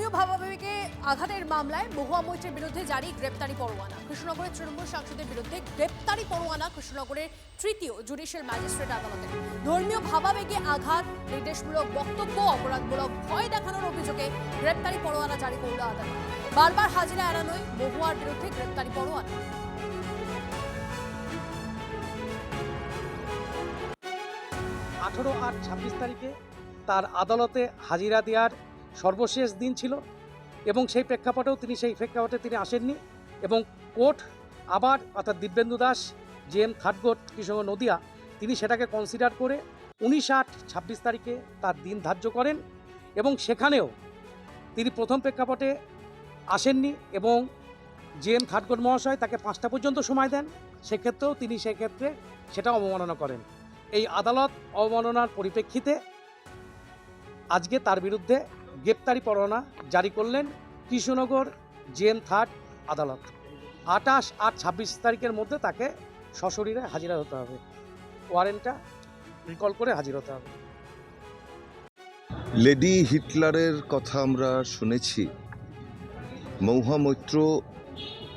ধর্মীয় ভাবাবেগে আঘাতের মামলায় মহুয়া মৈত্রের বিরুদ্ধে জারি গ্রেপ্তারি পরোয়ানা। কৃষ্ণনগরের তৃণমূল সাংসদের বিরুদ্ধে গ্রেপ্তারি পরোয়ানা কৃষ্ণনগরের তৃতীয় জুডিশিয়াল ম্যাজিস্ট্রেট আদালতে। ধর্মীয় ভাবাবেগে আঘাত, নির্দেশমূলক বক্তব্য, অপরাধমূলক ভয় দেখানোর অভিযোগে গ্রেপ্তারি পরোয়ানা জারি করল আদালত। বারবার হাজিরা এড়ানোয় মহুয়ার বিরুদ্ধে গ্রেপ্তারি পরোয়ানা। 18 আর 26 তারিখে তার আদালতে হাজিরা দেওয়ার সর্বশেষ দিন ছিল এবং সেই প্রেক্ষাপটে তিনি আসেননি এবং কোর্ট আবার অর্থাৎ Dibyendu Das JM third court Krishnanagar Nadia তিনি সেটাকে কনসিডার করে 19/8/26 তারিখে তার দিন ধার্য করেন এবং সেখানেও তিনি প্রথম প্রেক্ষাপটে আসেননি এবং জেএম থার্ড কোর্ট মহাশয় তাকে 5টা পর্যন্ত সময় দেন। সেক্ষেত্রেও তিনি সেটা অবমাননা করেন। এই আদালত অবমাননার পরিপ্রেক্ষিতে আজকে তার বিরুদ্ধে গ্রেপ্তারি পরোয়ানা জারি করলেন কৃষ্ণনগর জেএম থার্ড আদালত। 28/8/26 তারিখের মধ্যে তাকে সশরীরে হাজিরা হতে হবে, ওয়ারেন্টটা রিকল করে হাজির হতে হবে। লেডি হিটলারের কথা আমরা শুনেছি, মহুয়া মৈত্র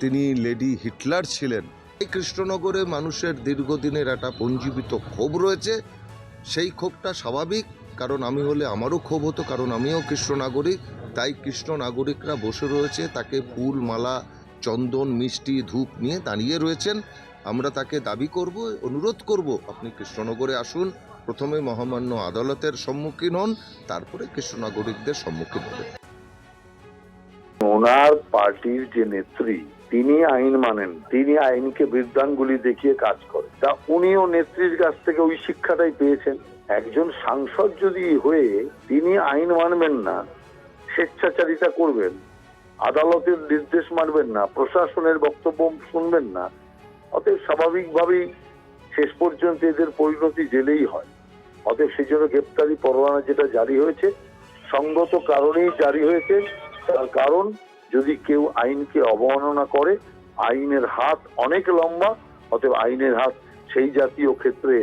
তিনি লেডি হিটলার ছিলেন। এই কৃষ্ণনগরে মানুষের দীর্ঘদিনের একটা পঞ্জীবিত ক্ষোভ রয়েছে। সেই ক্ষোভটা স্বাভাবিক, কারণ আমি হলে আমারও ক্ষোভ হতো, কারণ আমিও কৃষ্ণ নাগরিক। তাই কৃষ্ণ নাগরিকরা বসে রয়েছে, তাকে ফুল মালা চন্দন মিষ্টি ধূপ নিয়ে দাঁড়িয়ে রয়েছেন। আমরা তাকে দাবি করব, অনুরোধ করব, আপনি কৃষ্ণনগরে আসুন, প্রথমে মহামান্য আদালতের সম্মুখীন হন, তারপরে কৃষ্ণ নাগরিকদের সম্মুখীন হবেন। ওনার পার্টির যে নেত্রী তিনি আইন মানেন, তিনি আইনকে বৃদ্ধাঙ্গুলি দেখিয়ে কাজ করেন। তা উনিও নেত্রীর কাছ থেকে ওই শিক্ষাটাই পেয়েছেন। একজন সাংসদ যদি হয়ে তিনি আইন মানবেন না, স্বেচ্ছাচারিতা করবেন, আদালতের নির্দেশ মানবেন না, প্রশাসনের বক্তব্য শুনবেন না, অতএব স্বাভাবিকভাবেই শেষ পর্যন্ত এদের পরিণতি জেলেই হয়। অতএব সেই জন্য গ্রেপ্তারি পরোয়ানা যেটা জারি হয়েছে সঙ্গত কারণেই জারি হয়েছে। তার কারণ যদি কেউ আইনকে অবমাননা করে, আইনের হাত অনেক লম্বা, অতএব আইনের হাত সেই জাতীয় ক্ষেত্রে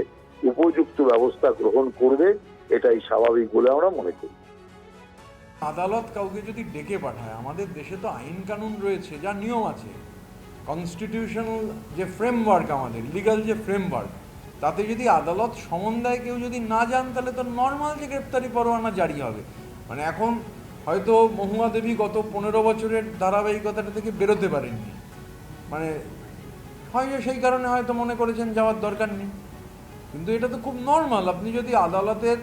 উপযুক্ত ব্যবস্থা গ্রহণ করবে, এটাই স্বাভাবিক বলে আমরা মনে করি। আদালত কাউকে যদি ডেকে পাঠায়, আমাদের দেশে তো আইন কানুন রয়েছে, যা নিয়ম আছে, কনস্টিটিউশনাল যে ফ্রেমওয়ার্ক, আমাদের লিগাল যে ফ্রেমওয়ার্ক, তাতে যদি আদালত সমন দেয়, কেউ যদি না যান, তাহলে তো নর্মাল যে গ্রেপ্তারি পরোয়ানা জারি হবে। মানে এখন হয়তো মহুয়া দেবী গত 15 বছরের ধারাবাহিকতাটা থেকে বেরোতে পারেননি, মানে হয়তো সেই কারণে হয়তো মনে করেছেন যাওয়ার দরকার নেই, কিন্তু এটা তো খুব নর্মাল। আপনি যদি আদালতের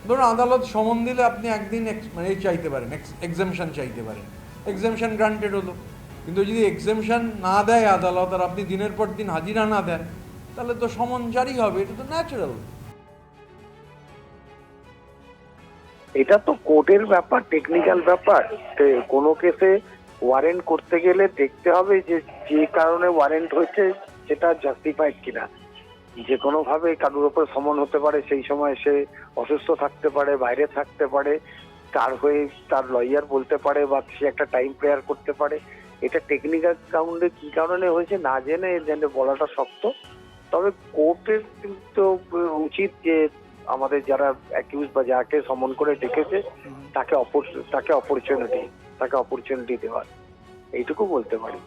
ধরুন আদালত সমন দিলে আপনি একদিন চাইতে পারেন, এক্সামশন চাইতে পারেন, এক্সামশন গ্রান্টেড হলো। কিন্তু যদি এক্সামশন না দেয় আদালত আর আপনি দিনের পর দিন হাজিরা না দেন, তাহলে তো সমন জারি হবে, এটা তো ন্যাচারাল। এটা তো কোর্টের ব্যাপার, টেকনিক্যাল ব্যাপার। কোনো কেসে ওয়ারেন্ট করতে গেলে দেখতে হবে যে কারণে ওয়ারেন্ট হয়েছে সেটা জাস্টিফাইড কিনা। যে কোনো ভাবে কারোর উপর সমন হতে পারে, সেই সময় সে অসুস্থ থাকতে পারে, বাইরে থাকতে পারে, তার হয়ে তার লয়ার বলতে পারে, বা সে একটা টাইম প্রেয়ার করতে পারে। এটা টেকনিক্যাল গ্রাউন্ডে কি কারণে হয়েছে না জেনে বলাটা শক্ত। তবে কোর্টের কিন্তু উচিত যে আমাদের যারা অ্যাকিউজ বা যাকে সমন করে ডেকেছে তাকে অপরচুনিটি দেওয়ার, এইটুকু বলতে পারি।